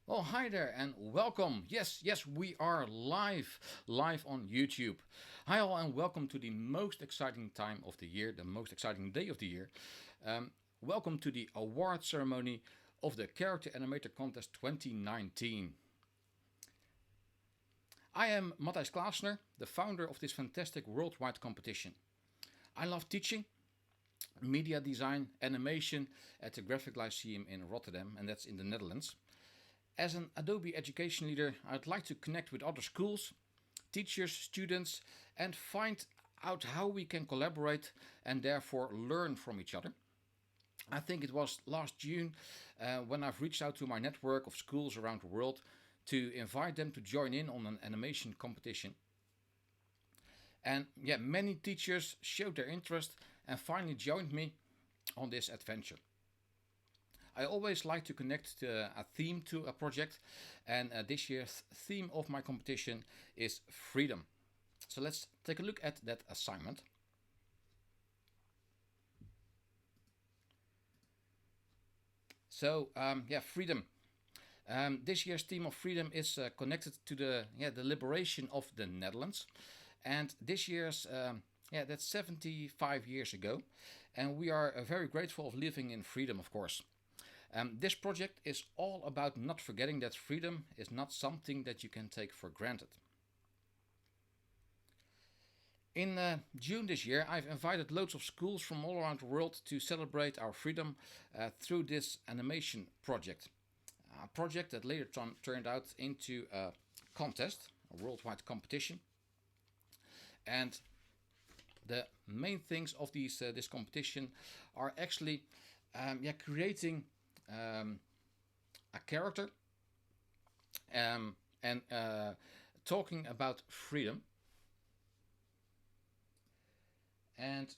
Well, hi there and welcome. Yes, we are live on YouTube. Hi all and welcome to the most exciting time of the year, the most exciting day of the year. Um, Welcome to the award ceremony of the Character Animator Contest 2019. I am Matthijs Klaasner, the founder of this fantastic worldwide competition. I love teaching media design, animation at the Graphic Lyceum in Rotterdam, and that's in the Netherlands. As an Adobe education leader, I'd like to connect with other schools, teachers, students, and find out how we can collaborate and therefore learn from each other. I think it was last June when I've reached out to my network of schools around the world to invite them to join in on an animation competition. And yeah, many teachers showed their interest and finally joined me on this adventure. I always like to connect a theme to a project, and this year's theme of my competition is freedom. So let's take a look at that assignment. So freedom. This year's theme of freedom is connected to the liberation of the Netherlands, and this year's that's 75 years ago, and we are very grateful of living in freedom, of course. This project is all about not forgetting that freedom is not something that you can take for granted. In June this year, I've invited loads of schools from all around the world to celebrate our freedom through this animation project. A project that later turned out into a contest, a worldwide competition. And the main things of this competition are actually creating a character and talking about freedom. And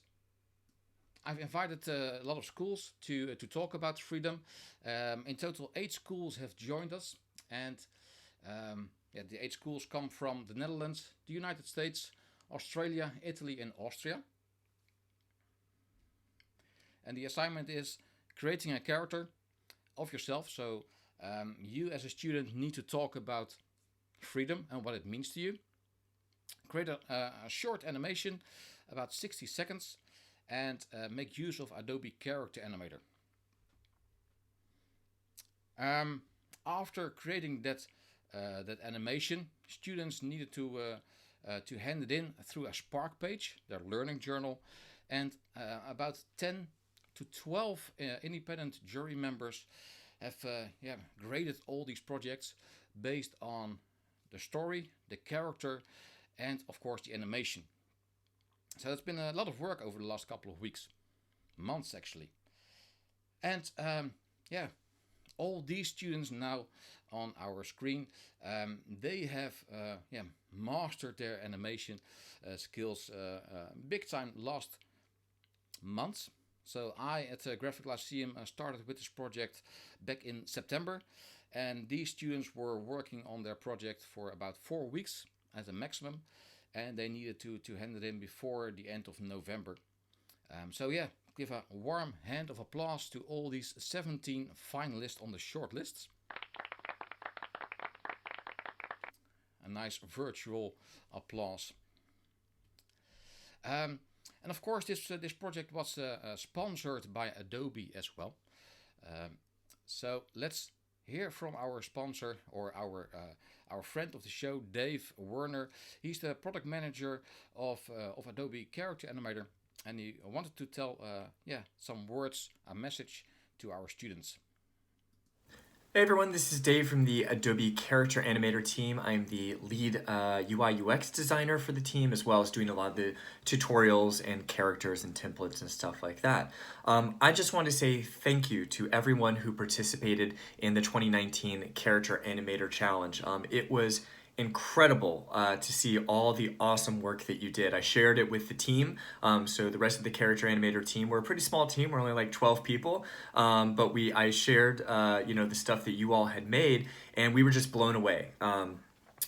I've invited a lot of schools to talk about freedom. In total, 8 schools have joined us, and the 8 schools come from the Netherlands, the United States, Australia, Italy, and Austria. And the assignment is creating a character of yourself. So you as a student need to talk about freedom and what it means to you. Create a short animation, about 60 seconds, and make use of Adobe Character Animator. After creating that animation, students needed to hand it in through a Spark page, their learning journal, and about 10 to 12 independent jury members have graded all these projects based on the story, the character, and of course the animation. So it's been a lot of work over the last couple of weeks, months actually. And all these students now on our screen, they have mastered their animation skills big time last months. So I at the Graphic Lyceum started with this project back in September, and these students were working on their project for about 4 weeks as a maximum, and they needed to hand it in before the end of November. Give a warm hand of applause to all these 17 finalists on the short lists. A nice virtual applause. And of course, this project was sponsored by Adobe as well. So let's hear from our sponsor, or our friend of the show, Dave Werner. He's the product manager of Adobe Character Animator, and he wanted to tell some words, a message to our students. Hey everyone, this is Dave from the Adobe Character Animator team. I'm the lead UI UX designer for the team, as well as doing a lot of the tutorials and characters and templates and stuff like that. I just want to say thank you to everyone who participated in the 2019 Character Animator Challenge. It was incredible to see all the awesome work that you did. I shared it with the team. So the rest of the Character Animator team, we're a pretty small team. We're only like 12 people. But I shared, the stuff that you all had made, and we were just blown away.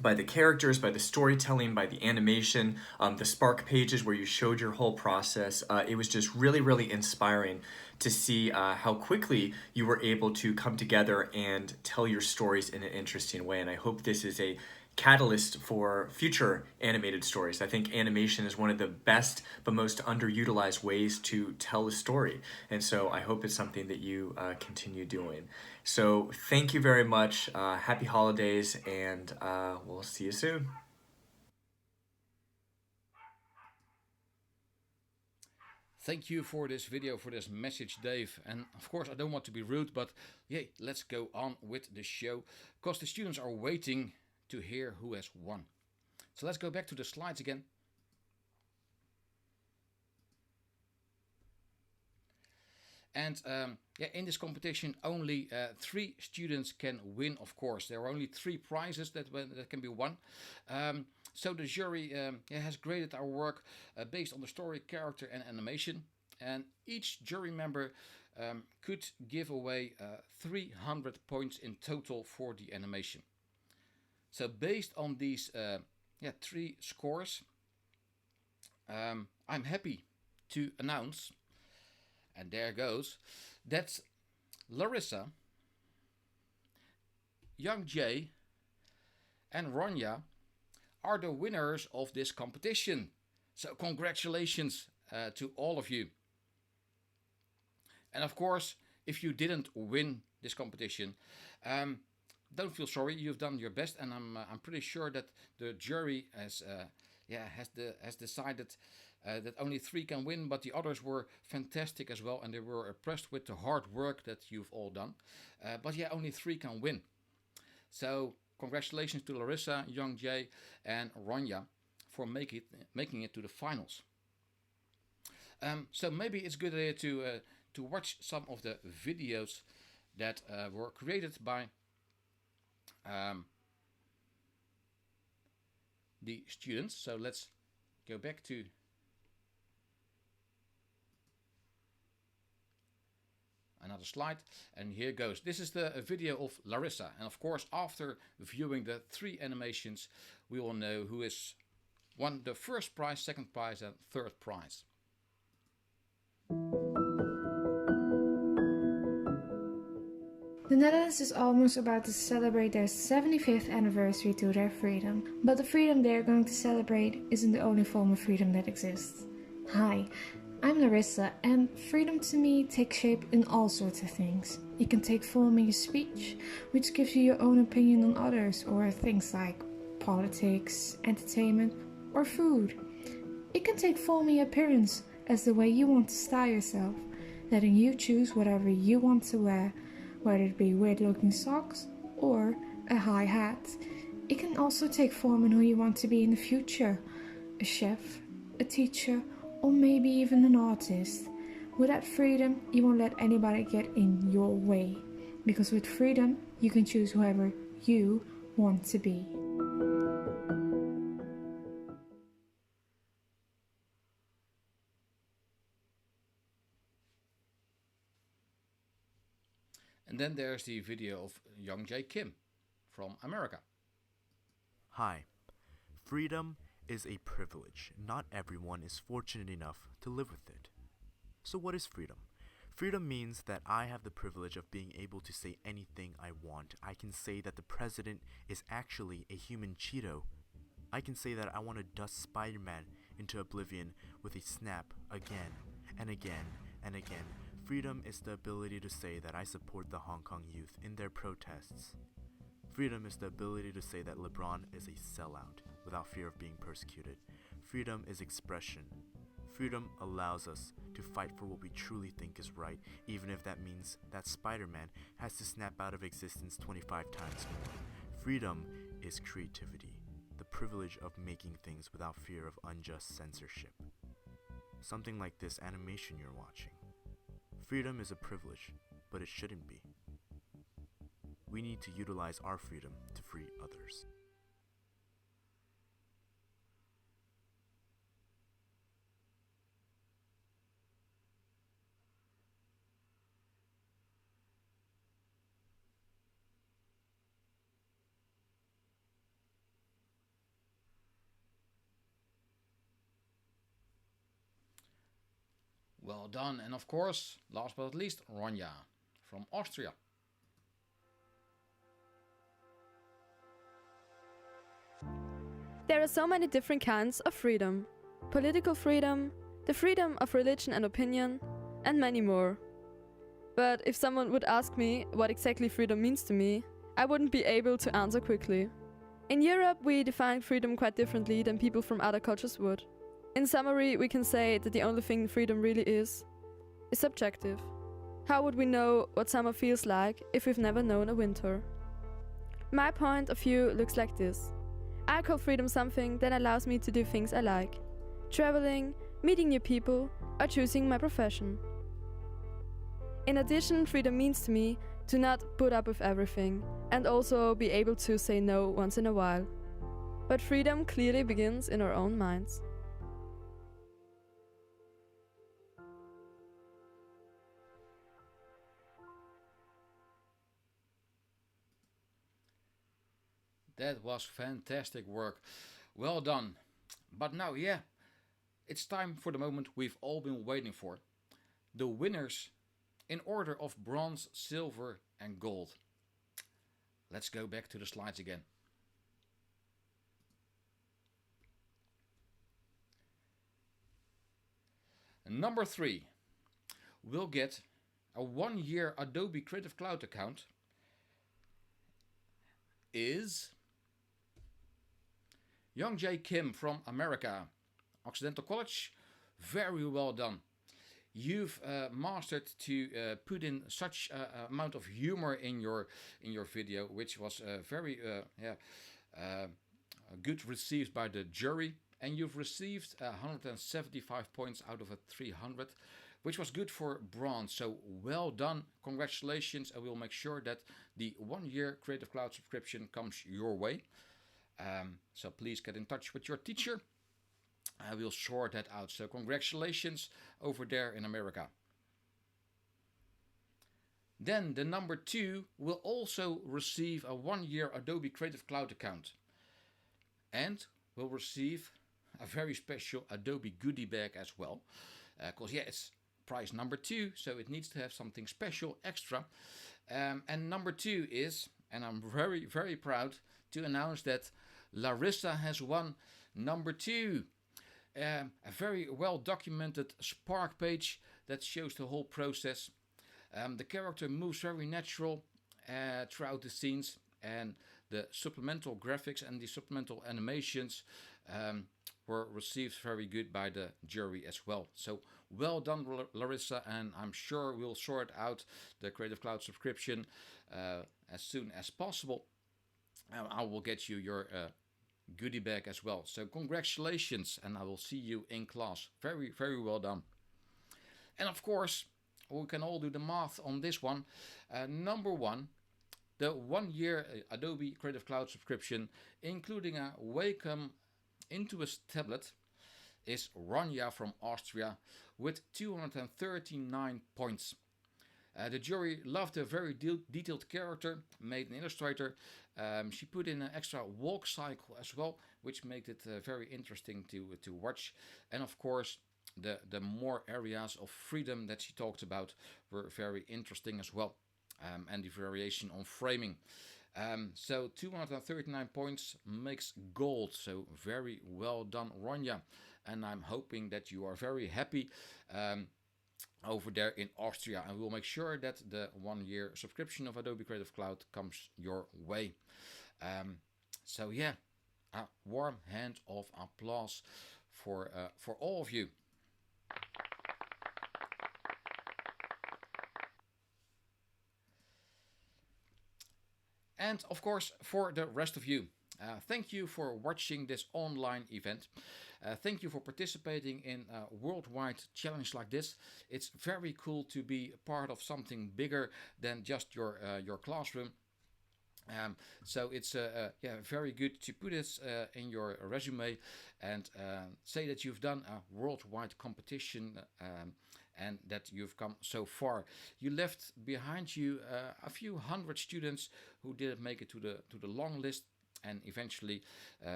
By the characters, by the storytelling, by the animation, the Spark pages where you showed your whole process. It was just really, really inspiring to see how quickly you were able to come together and tell your stories in an interesting way. And I hope this is a catalyst for future animated stories. I think animation is one of the best but most underutilized ways to tell a story. And so I hope it's something that you continue doing. So thank you very much. Happy holidays, and we'll see you soon. Thank you for this video, for this message, Dave. And of course, I don't want to be rude, but yeah, let's go on with the show because the students are waiting to hear who has won. So let's go back to the slides again. And yeah, in this competition, only 3 students can win, of course. There are only 3 prizes that can be won. So the jury yeah, has graded our work based on the story, character, and animation. And each jury member could give away 300 points in total for the animation. So based on these yeah, 3 scores, I'm happy to announce, and there goes, that Larissa, Young Jay, and Ronya are the winners of this competition. So congratulations to all of you. And of course, if you didn't win this competition, don't feel sorry. You've done your best, and I'm pretty sure that the jury has decided that only 3 can win, but the others were fantastic as well, and they were impressed with the hard work that you've all done. But yeah, only 3 can win. So congratulations to Larissa, Young Jay, and Ronya for making it to the finals. So maybe it's a good idea to watch some of the videos that were created by the students. So let's go back to another slide, and here goes. This is the video of Larissa, and of course after viewing the 3 animations we will know who is won the first prize, second prize, and third prize. The Netherlands is almost about to celebrate their 75th anniversary to their freedom, but the freedom they are going to celebrate isn't the only form of freedom that exists. Hi, I'm Larissa, and freedom to me takes shape in all sorts of things. It can take form in your speech, which gives you your own opinion on others, or things like politics, entertainment, or food. It can take form in your appearance, as the way you want to style yourself, letting you choose whatever you want to wear, whether it be weird looking socks or a high hat. It can also take form in who you want to be in the future, a chef, a teacher, or maybe even an artist. With that freedom, you won't let anybody get in your way, because with freedom, you can choose whoever you want to be. And then there's the video of Young Jay Kim from America. Hi. Freedom is a privilege. Not everyone is fortunate enough to live with it. So what is freedom? Freedom means that I have the privilege of being able to say anything I want. I can say that the president is actually a human Cheeto. I can say that I want to dust Spider-Man into oblivion with a snap again and again and again. Freedom is the ability to say that I support the Hong Kong youth in their protests. Freedom is the ability to say that LeBron is a sellout without fear of being persecuted. Freedom is expression. Freedom allows us to fight for what we truly think is right, even if that means that Spider-Man has to snap out of existence 25 times more. Freedom is creativity, the privilege of making things without fear of unjust censorship. Something like this animation you're watching. Freedom is a privilege, but it shouldn't be. We need to utilize our freedom to free others. Well done. And of course, last but not least, Ronja from Austria. There are so many different kinds of freedom: political freedom, the freedom of religion and opinion, and many more. But if someone would ask me what exactly freedom means to me, I wouldn't be able to answer quickly. In Europe, we define freedom quite differently than people from other cultures would. In summary, we can say that the only thing freedom really is subjective. How would we know what summer feels like if we've never known a winter? My point of view looks like this. I call freedom something that allows me to do things I like: traveling, meeting new people, or choosing my profession. In addition, freedom means to me to not put up with everything and also be able to say no once in a while. But freedom clearly begins in our own minds. That was fantastic work. Well done. But now, yeah, it's time for the moment we've all been waiting for. The winners in order of bronze, silver, and gold. Let's go back to the slides again. Number 3 will get a 1-year Adobe Creative Cloud account is Young J. Kim from America, Occidental College. Very well done. You've mastered to put in such amount of humor in your video, which was very good received by the jury. And you've received 175 points out of a 300, which was good for bronze. So well done, congratulations. I will make sure that the 1-year Creative Cloud subscription comes your way. So please get in touch with your teacher. I will sort that out. So congratulations over there in America. Then the number 2 will also receive a 1-year Adobe Creative Cloud account and will receive a very special Adobe goodie bag as well. Because it's prize number 2, so it needs to have something special extra. And number 2 is, and I'm very, very proud to announce that Larissa has won number 2. A very well documented Spark page that shows the whole process. The character moves very natural throughout the scenes, and the supplemental graphics and the supplemental animations were received very good by the jury as well. So well done, Larissa, and I'm sure we'll sort out the Creative Cloud subscription as soon as possible. I will get you your goodie bag as well. So congratulations, and I will see you in class. Very, very well done. And of course, we can all do the math on this one. Number 1, the 1-year Adobe Creative Cloud subscription, including a Wacom Intuos tablet, is Ronja from Austria with 239 points. The jury loved a very detailed character made in Illustrator. She put in an extra walk cycle as well, which made it very interesting to watch. And of course, the more areas of freedom that she talked about were very interesting as well. And the variation on framing. So 239 points makes gold. So very well done, Ronja. And I'm hoping that you are very happy over there in Austria, and we'll make sure that the 1-year subscription of Adobe Creative Cloud comes your way. So yeah, a warm hand of applause for all of you. And of course, for the rest of you, thank you for watching this online event. Thank you for participating in a worldwide challenge like this. It's very cool to be part of something bigger than just your classroom. So it's very good to put this in your resume and say that you've done a worldwide competition and that you've come so far. You left behind you a few hundred students who didn't make it to the long list, and eventually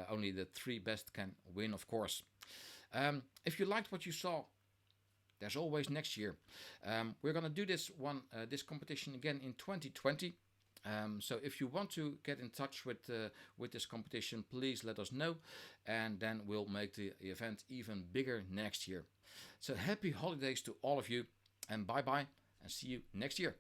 only the 3 best can win, of course. If you liked what you saw, there's always next year. We're gonna do this competition again in 2020. So if you want to get in touch with this competition, please let us know, and then we'll make the event even bigger next year. So happy holidays to all of you, and bye bye, and see you next year.